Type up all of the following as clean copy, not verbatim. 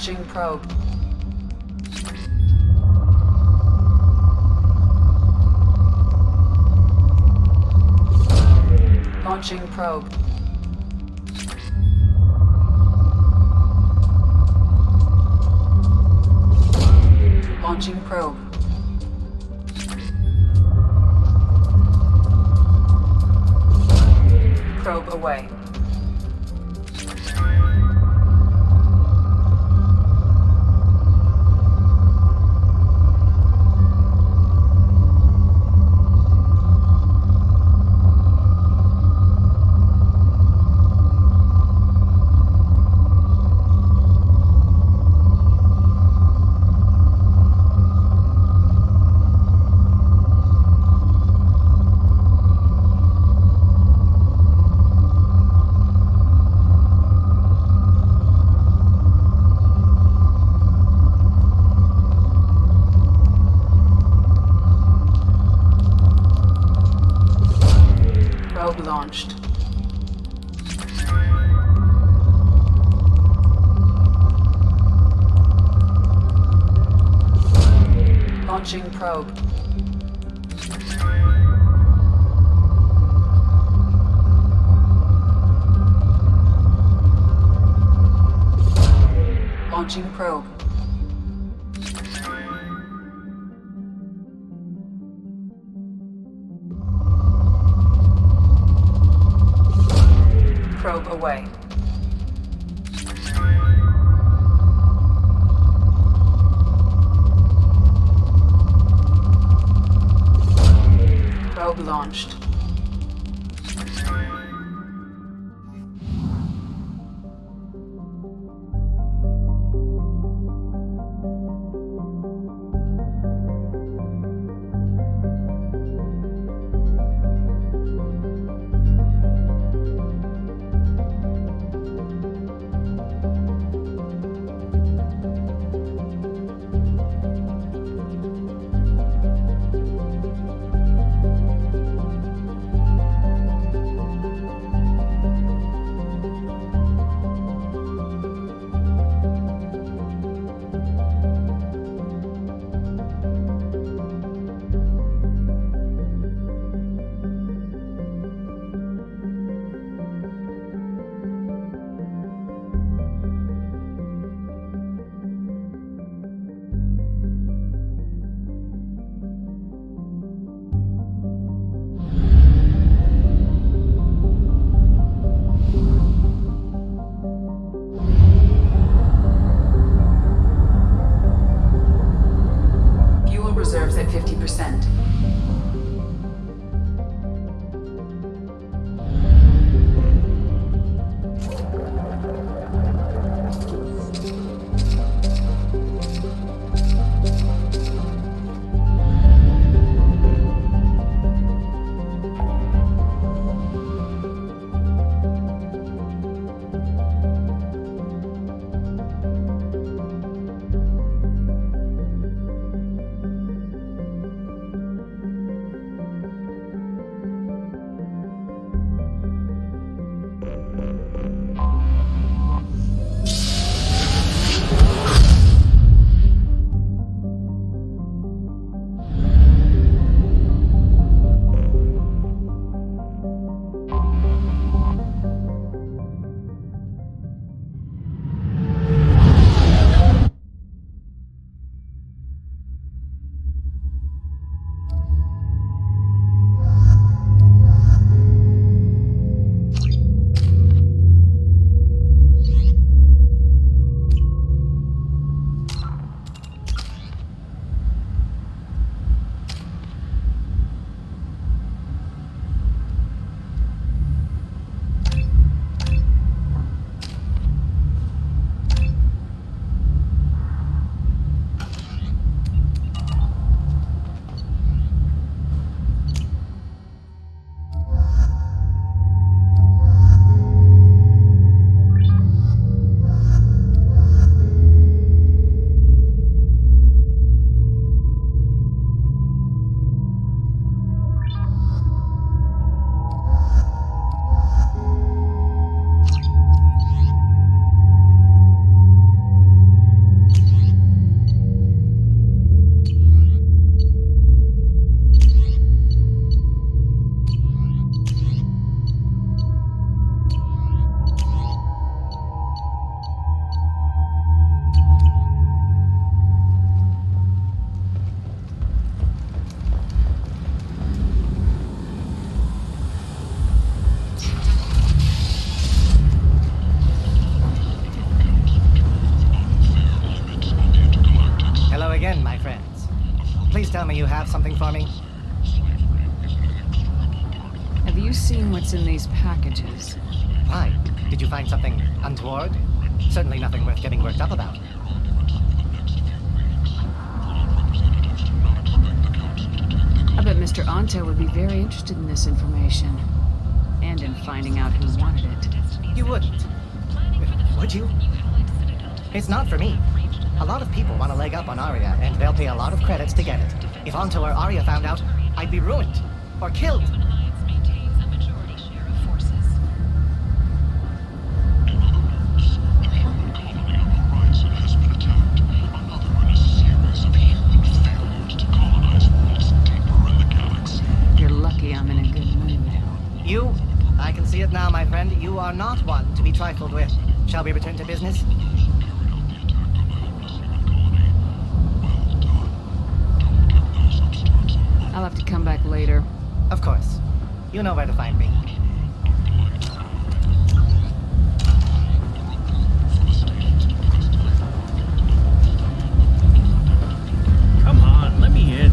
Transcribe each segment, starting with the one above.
Launching probe. Launching probe. Launching probe. Probe away. Probe launched. Launching probe. Launching probe. Probe away. Probe launched. me you have something for me? Have you seen what's in these packages? Why? Did you find something untoward? Certainly nothing worth getting worked up about. I bet Mr. Anto would be very interested in this information. And in finding out who wanted it. You wouldn't. Would you? It's not for me. A lot of people want a leg up on Arya, and they'll pay a lot of credits to get it. If Anto or Arya found out, I'd be ruined. Or killed. You're lucky I'm in a good mood. You? I can see it now, my friend. You are not one to be trifled with. Shall we return to business? I'll have to come back later. Of course. You know where to find me. Come on, let me in.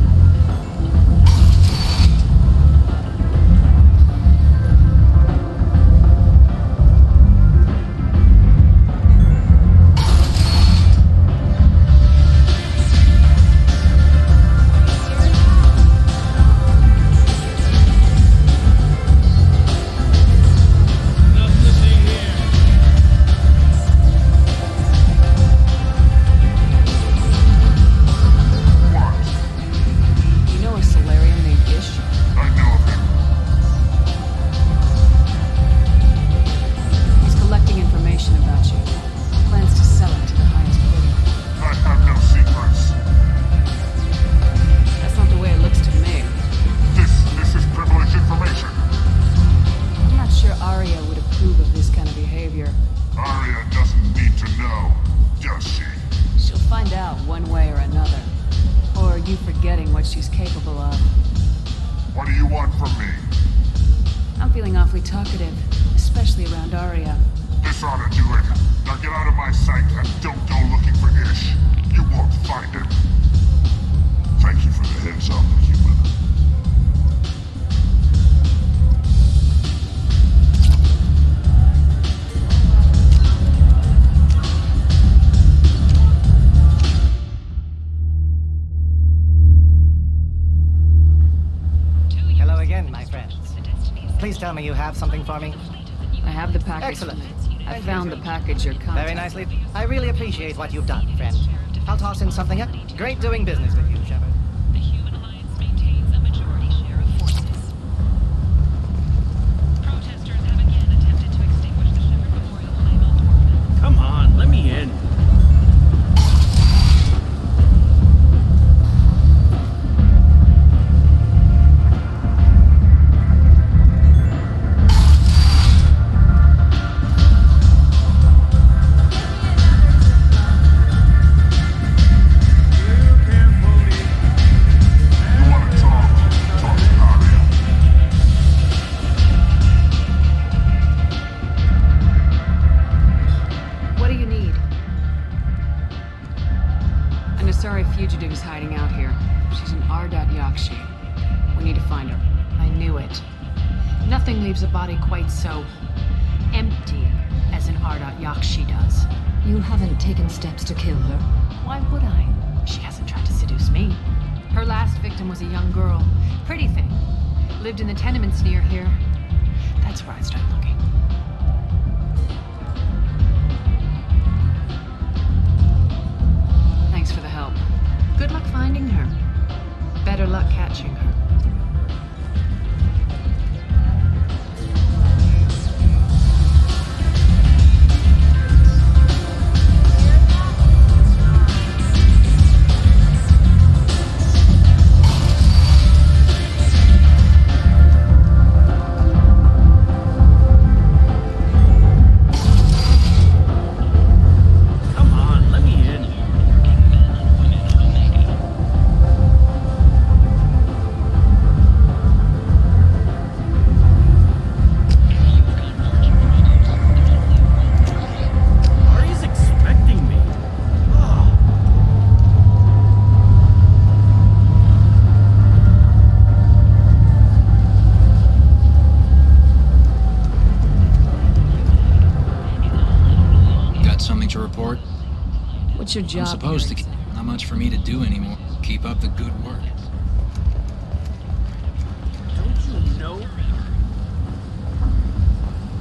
Please tell me you have something for me. I have the package. Excellent. I found the package you're contacting. Very nicely. I really appreciate what you've done, friend. I'll toss in something. Great doing business with you, Shepard. The Human Alliance maintains a majority share of forces. Protesters have again attempted to extinguish the Shepard Memorial Flame on orbit. Come on, let me in. Leaves a body quite so empty as an Ardot Yakshi does. You haven't taken steps to kill her? Why would I? She hasn't tried to seduce me. Her last victim was a young girl. Pretty thing. Lived in the tenements near here. That's where I started looking. Thanks for the help. Good luck finding her. Better luck catching her. What's your job? I'm supposed to. here, Not much for me to do anymore. Keep up the good work. Don't you know?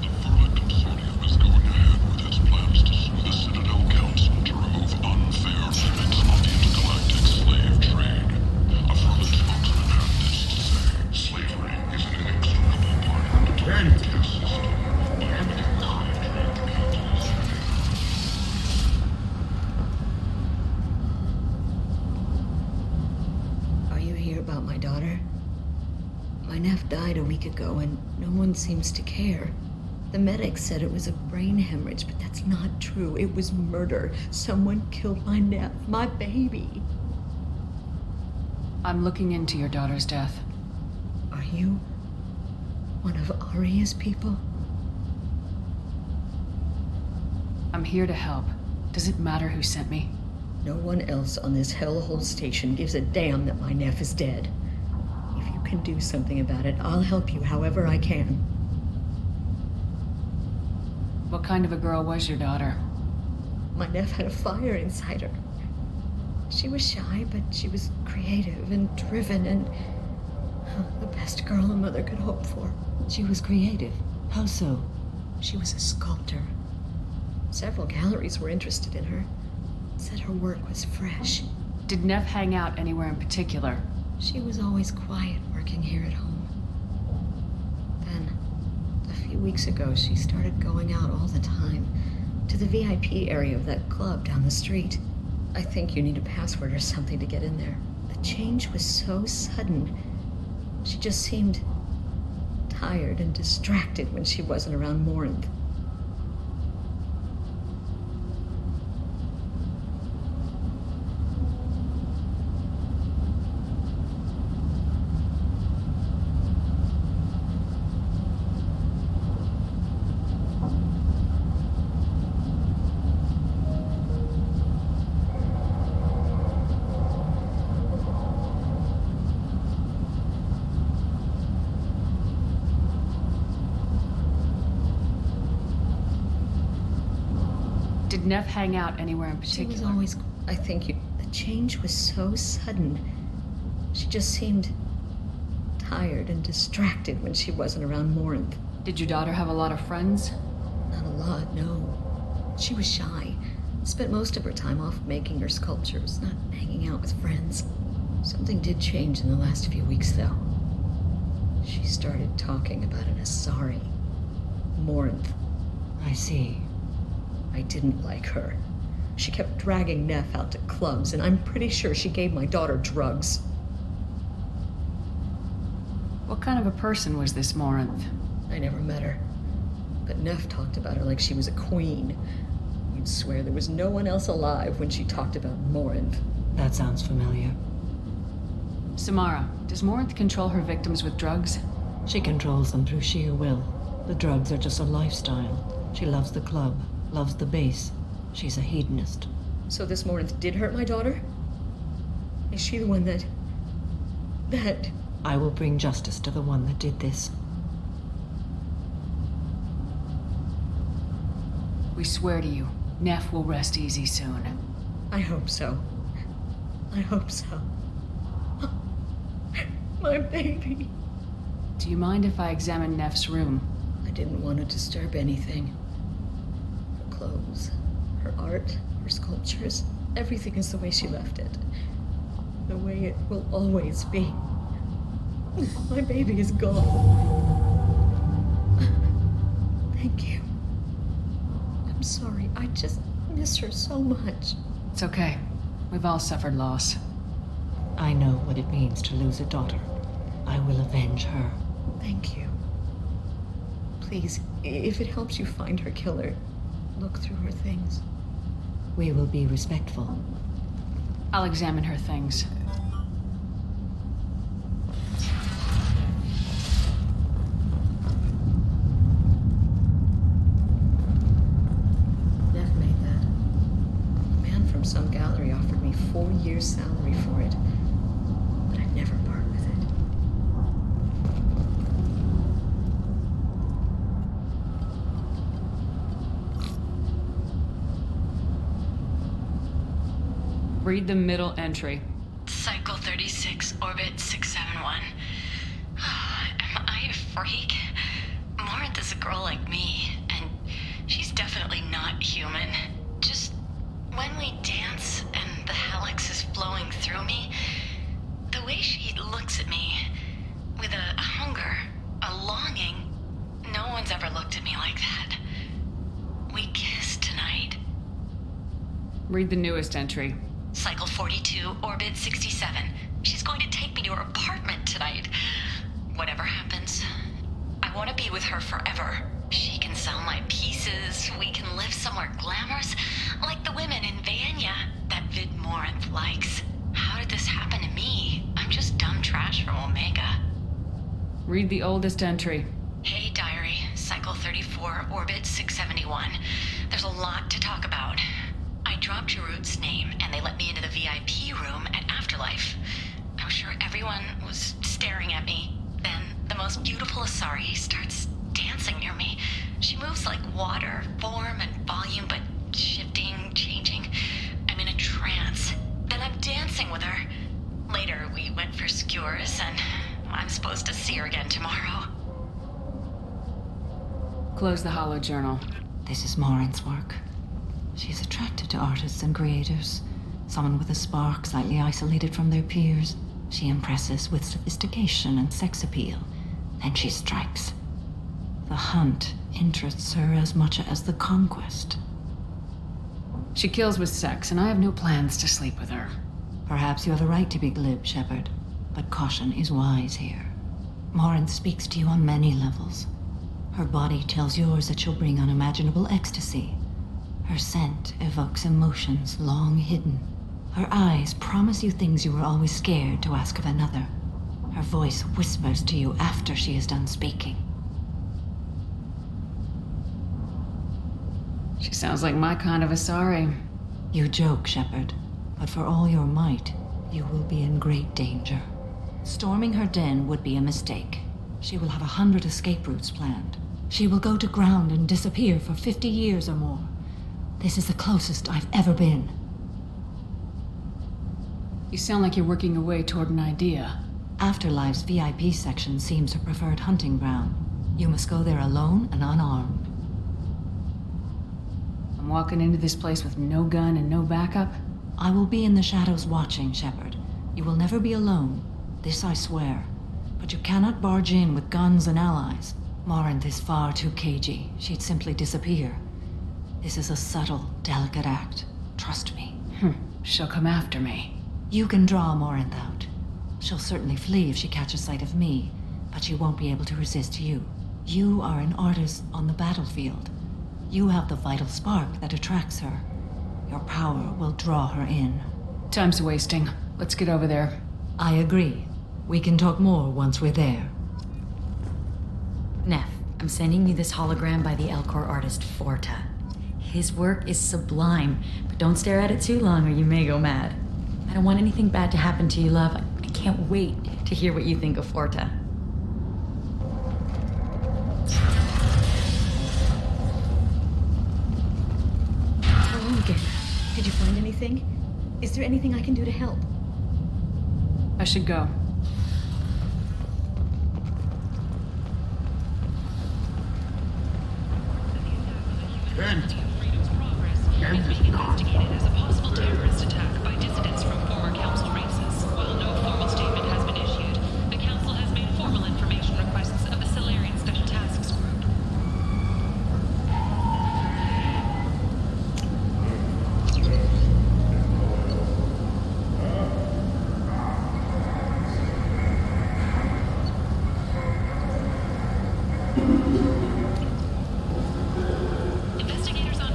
The Vermin Consortium is going ahead with its plans to sue the Citadel Council to remove unfair limits on the intergalactic slave trade. A Vermin spokesman had this to say: slavery is an inexorable part of the capitalist system. We encourage people to stay. Are you here about my daughter? My nephew died a week ago and no one seems to care. The medics said it was a brain hemorrhage, but that's not true. It was murder. Someone killed my nephew, my baby. I'm looking into your daughter's death. Are you one of Arya's people? I'm here to help. Does it matter who sent me? No one else on this hellhole station gives a damn that my nephew is dead. If you can do something about it, I'll help you however I can. What kind of a girl was your daughter? My nephew had a fire inside her. She was shy, but she was creative and driven and the best girl a mother could hope for. She was creative. How so? She was a sculptor. Several galleries were interested in her. Said her work was fresh. Did Neff hang out anywhere in particular? She was always quiet working here at home. Then, a few weeks ago, she started going out all the time to the VIP area of that club down the street. I think you need a password or something to get in there. The change was so sudden. She just seemed tired and distracted when she wasn't around Morinth. Did Neff hang out anywhere in She particular? was always... I think the change was so sudden. She just seemed tired and distracted when she wasn't around Morinth. Did your daughter have a lot of friends? Not a lot, no. She was shy. Spent most of her time off making her sculptures, not hanging out with friends. Something did change in the last few weeks, though. She started talking about an Asari. Morinth. I see. I didn't like her. She kept dragging Neff out to clubs, and I'm pretty sure she gave my daughter drugs. What kind of a person was this Morinth? I never met her. But Neff talked about her like she was a queen. You'd swear there was no one else alive when she talked about Morinth. That sounds familiar. Samara, does Morinth control her victims with drugs? She controls them through sheer will. The drugs are just a lifestyle. She loves the club, loves the base. She's a hedonist. So this Morinth did hurt my daughter? Is she the one that... I will bring justice to the one that did this. We swear to you, Neff will rest easy soon. I hope so. I hope so. My baby. Do you mind if I examine Neff's room? I didn't want to disturb anything. Her clothes, her art, her sculptures, everything is the way she left it. The way it will always be. My baby is gone. Thank you. I'm sorry. I just miss her so much. It's okay. We've all suffered loss. I know what it means to lose a daughter. I will avenge her. Thank you. Please, if it helps you find her killer, look through her things. We will be respectful. I'll examine her things. Neff made that. A man from some gallery offered me 4 years' salary for it, but I'd never part with it. Read the middle entry. Cycle 36, orbit 671. Am I a freak? Morinth is a girl like me, and she's definitely not human. Just when we dance and the helix is flowing through me, the way she looks at me, with a hunger, a longing, no one's ever looked at me like that. We kissed tonight. Read the newest entry. Cycle 42, orbit 67. She's going to take me to her apartment tonight. Whatever happens, I want to be with her forever. She can sell my pieces. We can live somewhere glamorous, like the women in Vanya that Vid Morinth likes. How did this happen to me? I'm just dumb trash from Omega. Read the oldest entry. Hey, diary. Cycle 34, orbit 671. There's a lot to talk about. I dropped Jarut's name, and they let me into the VIP room at Afterlife. I was sure everyone was staring at me. Then the most beautiful Asari starts dancing near me. She moves like water, form and volume, but shifting, changing. I'm in a trance. Then I'm dancing with her. Later, we went for skewers, and I'm supposed to see her again tomorrow. Close the hollow journal. This is Morinth's work. She's attracted to artists and creators. Someone with a spark, slightly isolated from their peers. She impresses with sophistication and sex appeal. Then she strikes. The hunt interests her as much as the conquest. She kills with sex, and I have no plans to sleep with her. Perhaps you have a right to be glib, Shepard, but caution is wise here. Morinth speaks to you on many levels. Her body tells yours that she'll bring unimaginable ecstasy. Her scent evokes emotions long hidden. Her eyes promise you things you were always scared to ask of another. Her voice whispers to you after she is done speaking. She sounds like my kind of Asari. You joke, Shepard, but for all your might, you will be in great danger. Storming her den would be a mistake. She will have 100 escape routes planned. She will go to ground and disappear for 50 years or more. This is the closest I've ever been. You sound like you're working your way toward an idea. Afterlife's VIP section seems her preferred hunting ground. You must go there alone and unarmed. I'm walking into this place with no gun and no backup? I will be in the shadows watching, Shepard. You will never be alone. This I swear. But you cannot barge in with guns and allies. Morinth is far too cagey. She'd simply disappear. This is a subtle, delicate act. Trust me. She'll come after me. You can draw Morinth out. She'll certainly flee if she catches sight of me, but she won't be able to resist you. You are an artist on the battlefield. You have the vital spark that attracts her. Your power will draw her in. Time's wasting. Let's get over there. I agree. We can talk more once we're there. Neff, I'm sending you this hologram by the Elcor artist Forta. His work is sublime, but don't stare at it too long or you may go mad. I don't want anything bad to happen to you, love. I can't wait to hear what you think of Forta. Oh, Logan, did you find anything? Is there anything I can do to help? I should go. Kent! Is being investigated as a possible terrorist attack by dissidents from former council races. While no formal statement has been issued, the council has made formal information requests of the Solarian Special Tasks Group. Investigators on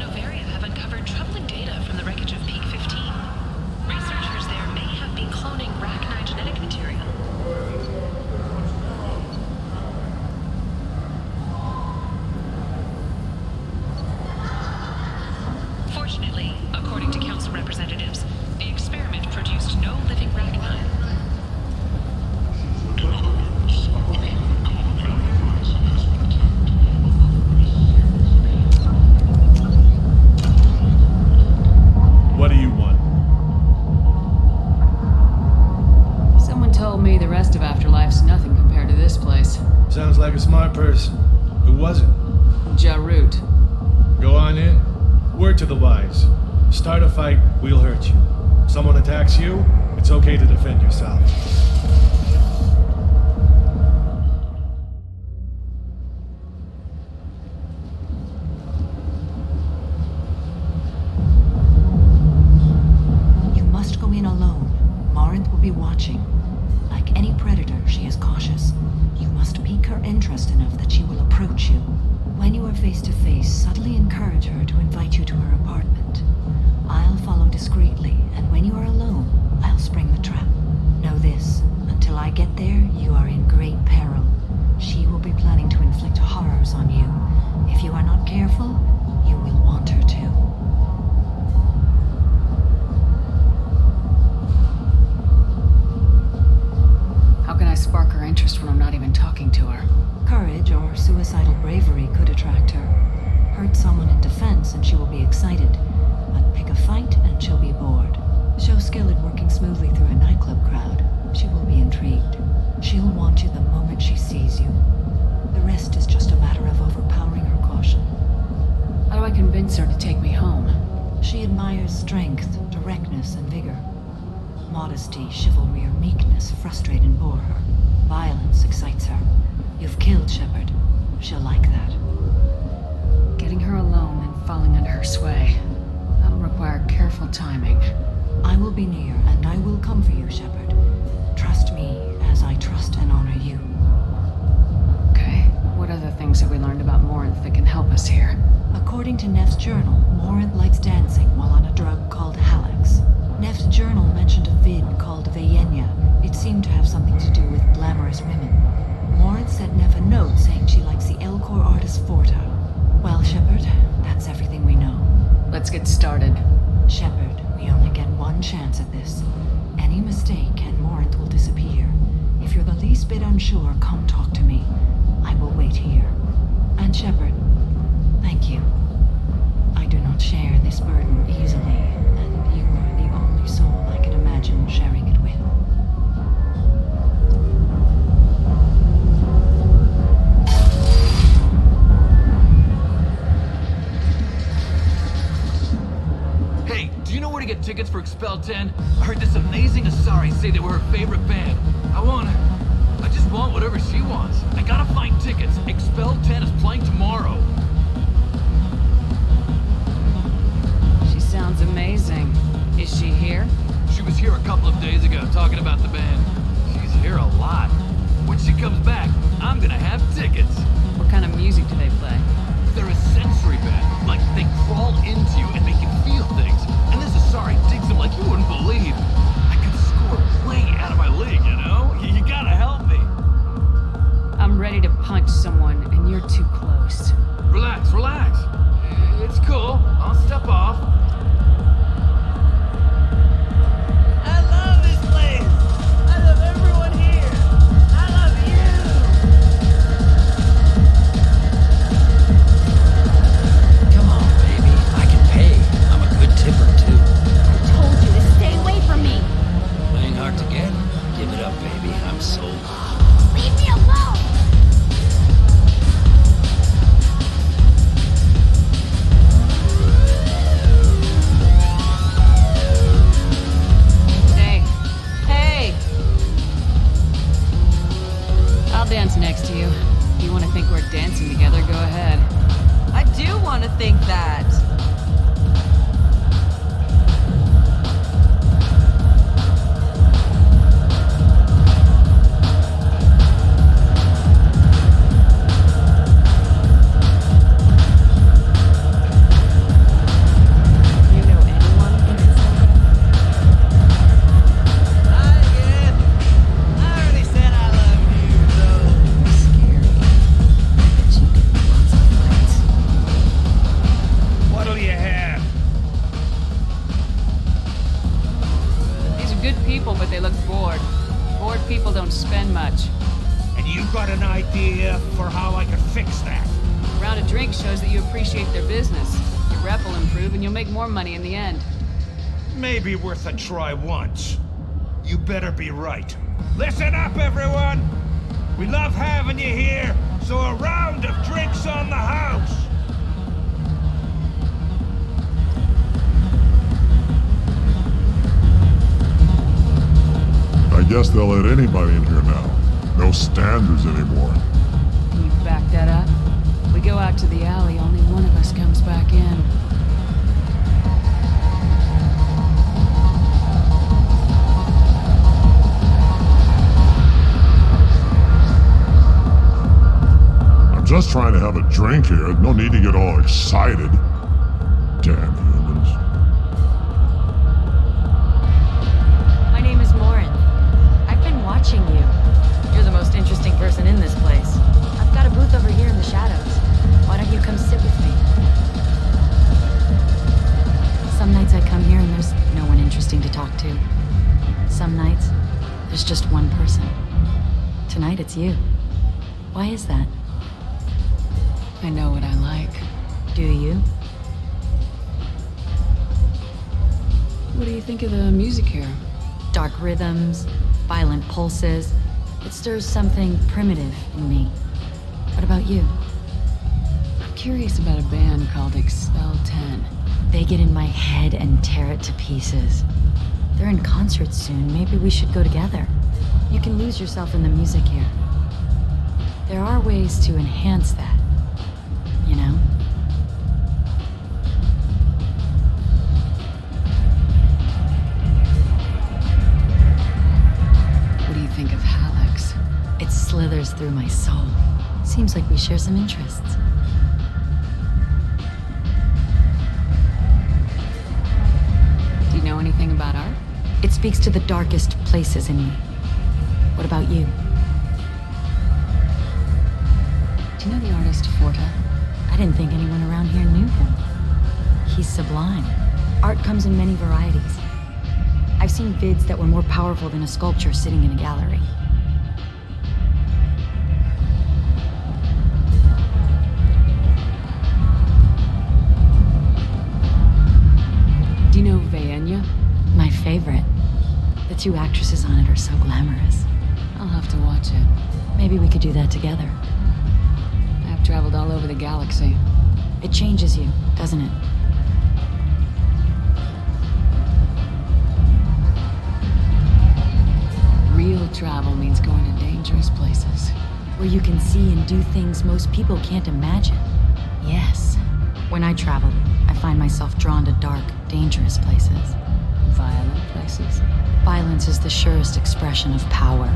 Sounds like a smart person. Who was it? Jarut. Go on in. Word to the wise. Start a fight, we'll hurt you. Someone attacks you, it's okay to defend yourself. You must go in alone. Morinth will be watching. Like any predator, she is cautious. You must pique her interest enough that she will approach you. When you are face to face, subtly encourage her to invite you to her apartment. I'll follow discreetly, and when you are alone, I'll spring the trap. Know this, until I get there, you are in great peril. She will be planning to inflict horrors on you. If you are not careful, you will want her to. How can I spark her interest when I'm not even talking to her? Courage or suicidal bravery could attract her. Hurt someone in defense and she will be excited. But pick a fight and she'll be bored. Show skill at working smoothly through a nightclub crowd. She will be intrigued. She'll want you the moment she sees you. The rest is just a matter of overpowering her caution. How do I convince her to take me home? She admires strength, directness, and vigor. Modesty, chivalry, or meekness frustrate and bore her. Violence excites her. You've killed Shepard. She'll like that. Getting her alone and falling under her sway. That'll require careful timing. I will be near, and I will come for you, Shepard. Trust me as I trust and honor you. Okay, what other things have we learned about Morinth that can help us here? According to Neff's journal, Morinth likes dancing while on a drug called Halax. Neff's journal mentioned a vid called Vayenya. It seemed to have something to do with glamorous women. Morinth sent Neff a note saying she likes the Elcor artist Forta. Well, Shepard, that's everything we know. Let's get started. Shepard, we only get one chance at this. Any mistake and Morinth will disappear. If you're the least bit unsure, come talk to me. I will wait here. And Shepard, thank you. I do not share this burden easily, and you are the only soul I can imagine sharing it with. Hey, do you know where to get tickets for Expel 10? I heard this amazing Asari say they were her favorite band. I just want whatever she wants. I gotta find tickets. Expel 10 is playing tomorrow. She sounds amazing. Is she here? She was here a couple of days ago talking about the band. She's here a lot. When she comes back, I'm gonna have tickets. What kind of music do they play? They're a sensory band. Like, they crawl into you and make you feel things. And this Asari digs them like you wouldn't believe. I could score way out of my league, you know? You gotta help me. I'm ready to punch someone, and you're too close. Relax, relax. It's cool. I'll step off. I love this place. I love everyone here. I love you. Come on, baby. I can pay. I'm a good tipper, too. I told you to stay away from me. Playing hard to get? Give it up, baby. I'm sold. Leave me alone. Hey! I'll dance next to you. If you want to think we're dancing together, go ahead. I do want to think that. What'll you have? These are good people, but they look bored. Bored people don't spend much. And you got an idea for how I could fix that? A round of drinks shows that you appreciate their business. Your rep will improve, and you'll make more money in the end. Maybe worth a try once. You better be right. Listen up, everyone! We love having you here, so a round of drinks on the house! I guess they'll let anybody in here now. No standards anymore. Can you back that up? We go out to the alley, only one of us comes back in. I'm just trying to have a drink here. No need to get all excited. Damn humans. My name is Morin. I've been watching you. You're the most interesting person in this place. I've got a booth over here in the shadows. Why don't you come sit with me? Some nights I come here and there's no one interesting to talk to. Some nights, there's just one person. Tonight it's you. Why is that? I know what I like. Do you? What do you think of the music here? Dark rhythms, violent pulses. It stirs something primitive in me. What about you? I'm curious about a band called Expel 10. They get in my head and tear it to pieces. They're in concert soon. Maybe we should go together. You can lose yourself in the music here. There are ways to enhance that, you know? What do you think of Hallex? It slithers through my soul. Seems like we share some interests. Do you know anything about art? It speaks to the darkest places in me. What about you? Do you know the artist Forta? I didn't think anyone around here knew him. He's sublime. Art comes in many varieties. I've seen vids that were more powerful than a sculpture sitting in a gallery. Do you know Vaenya? My favorite. The two actresses on it are so glamorous. I'll have to watch it. Maybe we could do that together. I've traveled all over the galaxy. It changes you, doesn't it? Real travel means going to dangerous places. Where you can see and do things most people can't imagine. Yes. When I travel, I find myself drawn to dark, dangerous places. Violent places? Violence is the surest expression of power.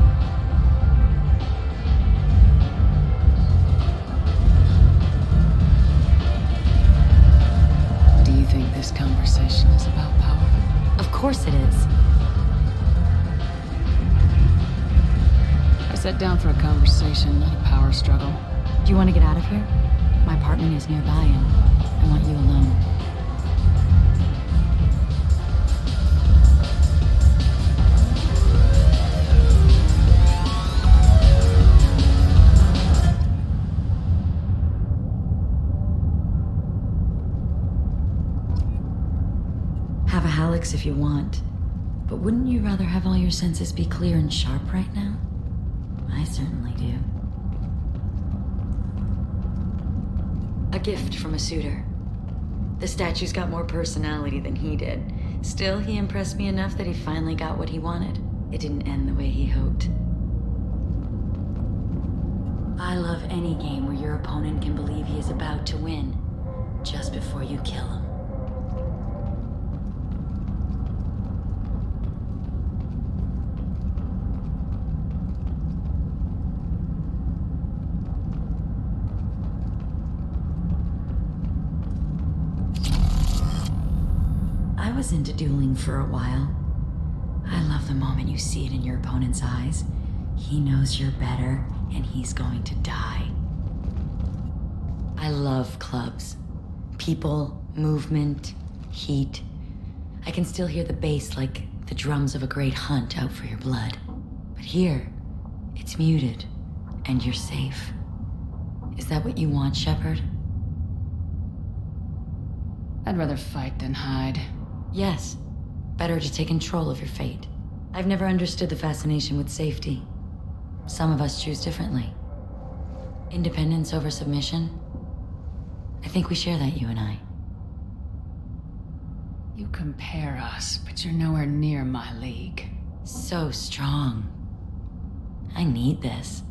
Do you think this conversation is about power? Of course it is. I sat down for a conversation, not a power struggle. Do you want to get out of here? My apartment is nearby and I want you alone. Have a Hallex if you want, but wouldn't you rather have all your senses be clear and sharp right now? I certainly do. A gift from a suitor. The statue's got more personality than he did. Still, he impressed me enough that he finally got what he wanted. It didn't end the way he hoped. I love any game where your opponent can believe he is about to win, just before you kill him. I was into dueling for a while. I love the moment you see it in your opponent's eyes. He knows you're better, and he's going to die. I love clubs. People, movement, heat. I can still hear the bass like the drums of a great hunt out for your blood. But here, it's muted, and you're safe. Is that what you want, Shepard? I'd rather fight than hide. Yes. Better to take control of your fate. I've never understood the fascination with safety. Some of us choose differently. Independence over submission. I think we share that, you and I. You compare us, but you're nowhere near my league. So strong. I need this.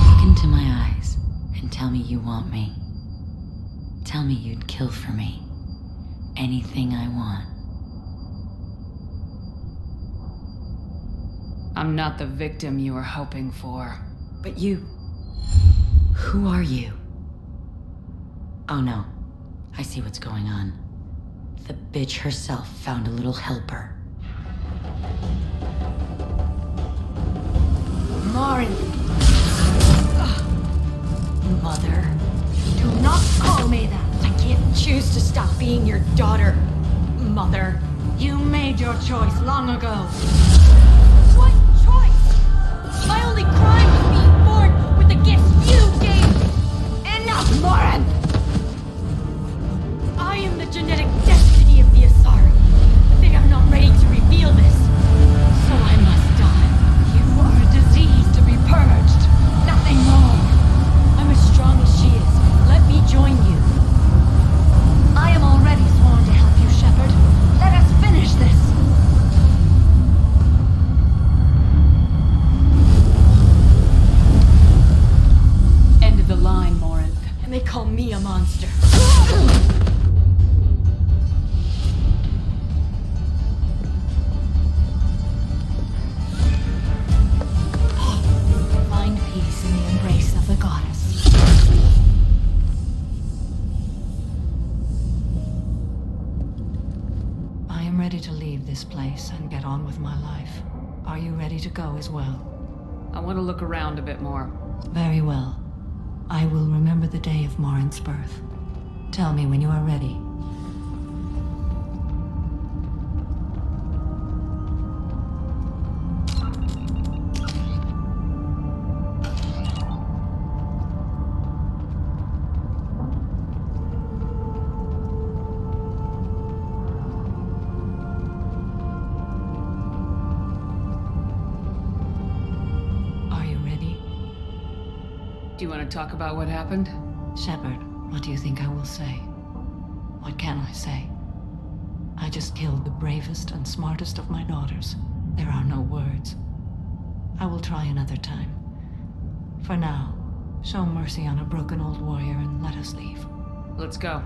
Look into my eyes and tell me you want me. Tell me you'd kill for me. Anything I want. I'm not the victim you were hoping for. But you... Who are you? Oh no. I see what's going on. The bitch herself found a little helper. Marin! Mother. Do not call me that! I can't choose to stop being your daughter, Mother. You made your choice long ago. What choice? My only crime was being born with the gifts you gave me! Enough, Marin! I am the genetic destiny of the Asari. They are not ready to reveal this. So I must die. You are a disease to be purged. Nothing more. I'm as strong as she is. Let me join you. I am already sworn to help you, Shepard. Let us finish this. End of the line, Morinth. And they call me a monster. Find peace in the embrace of the goddess. I am ready to leave this place and get on with my life. Are you ready to go as well? I want to look around a bit more. Very well. I will remember the day of Morin's birth. Tell me when you are ready. Are you ready? Do you want to talk about what happened? Shepard, what do you think I will say? What can I say? I just killed the bravest and smartest of my daughters. There are no words. I will try another time. For now, show mercy on a broken old warrior and let us leave. Let's go.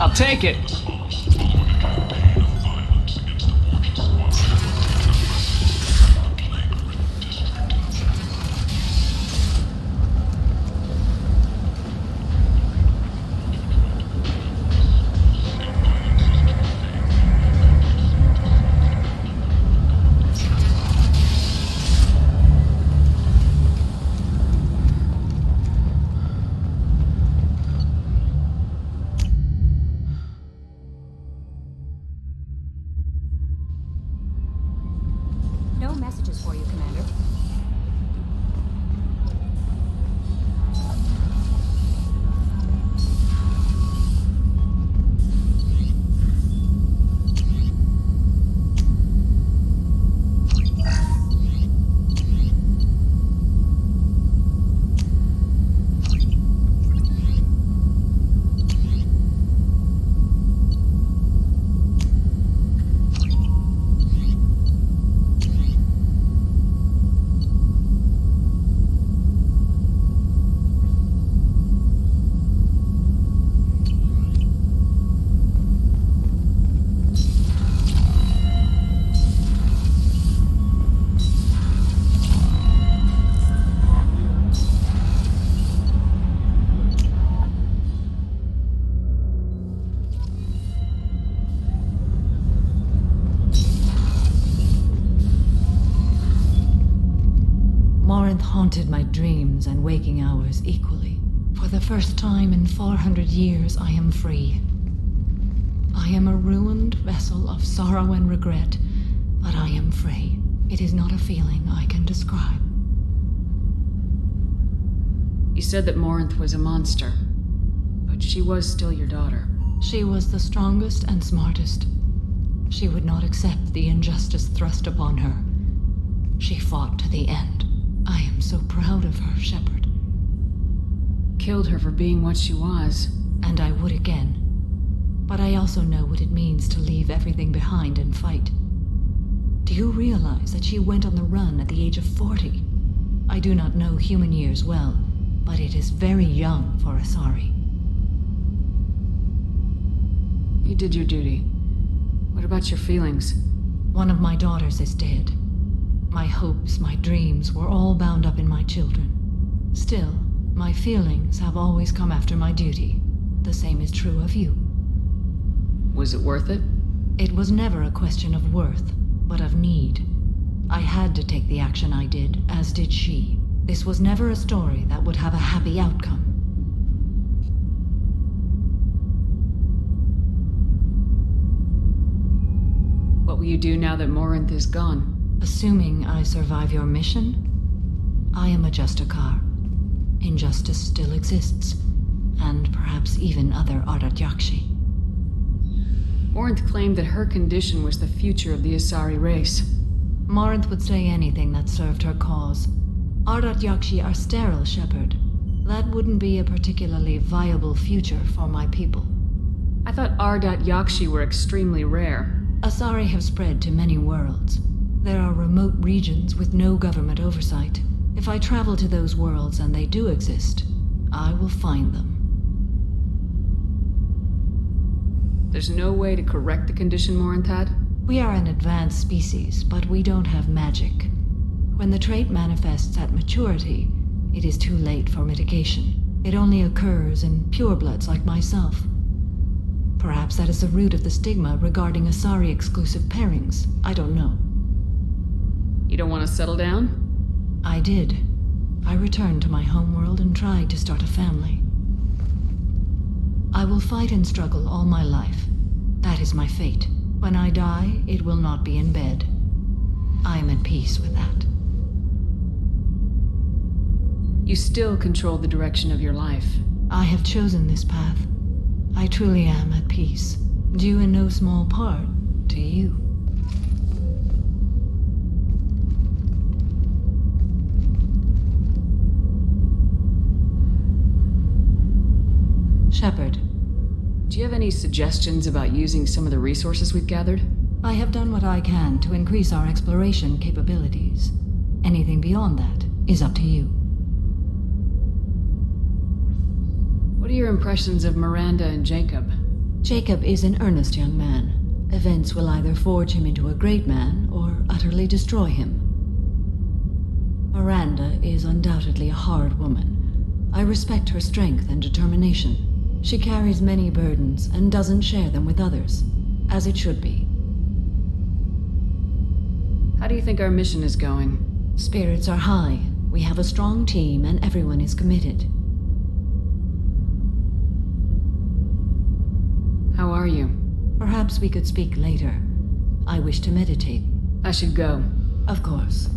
I'll take it. Morinth haunted my dreams and waking hours equally. For the first time in 400 years, I am free. I am a ruined vessel of sorrow and regret, but I am free. It is not a feeling I can describe. You said that Morinth was a monster, but she was still your daughter. She was the strongest and smartest. She would not accept the injustice thrust upon her. She fought to the end. I am so proud of her, Shepard. Killed her for being what she was. And I would again. But I also know what it means to leave everything behind and fight. Do you realize that she went on the run at the age of 40? I do not know human years well, but it is very young for Asari. You did your duty. What about your feelings? One of my daughters is dead. My hopes, my dreams were all bound up in my children. Still, my feelings have always come after my duty. The same is true of you. Was it worth it? It was never a question of worth, but of need. I had to take the action I did, as did she. This was never a story that would have a happy outcome. What will you do now that Morinth is gone? Assuming I survive your mission, I am a Justicar. Injustice still exists, and perhaps even other Ardat Yakshi. Morinth claimed that her condition was the future of the Asari race. Morinth would say anything that served her cause. Ardat Yakshi are sterile, Shepard. That wouldn't be a particularly viable future for my people. I thought Ardat Yakshi were extremely rare. Asari have spread to many worlds. There are remote regions with no government oversight. If I travel to those worlds and they do exist, I will find them. There's no way to correct the condition Morinth had? We are an advanced species, but we don't have magic. When the trait manifests at maturity, it is too late for mitigation. It only occurs in purebloods like myself. Perhaps that is the root of the stigma regarding Asari-exclusive pairings. I don't know. You don't want to settle down? I did. I returned to my homeworld and tried to start a family. I will fight and struggle all my life. That is my fate. When I die, it will not be in bed. I am at peace with that. You still control the direction of your life. I have chosen this path. I truly am at peace, due in no small part to you. Shepard. Do you have any suggestions about using some of the resources we've gathered? I have done what I can to increase our exploration capabilities. Anything beyond that is up to you. What are your impressions of Miranda and Jacob? Jacob is an earnest young man. Events will either forge him into a great man or utterly destroy him. Miranda is undoubtedly a hard woman. I respect her strength and determination. She carries many burdens and doesn't share them with others, as it should be. How do you think our mission is going? Spirits are high. We have a strong team and everyone is committed. How are you? Perhaps we could speak later. I wish to meditate. I should go. Of course.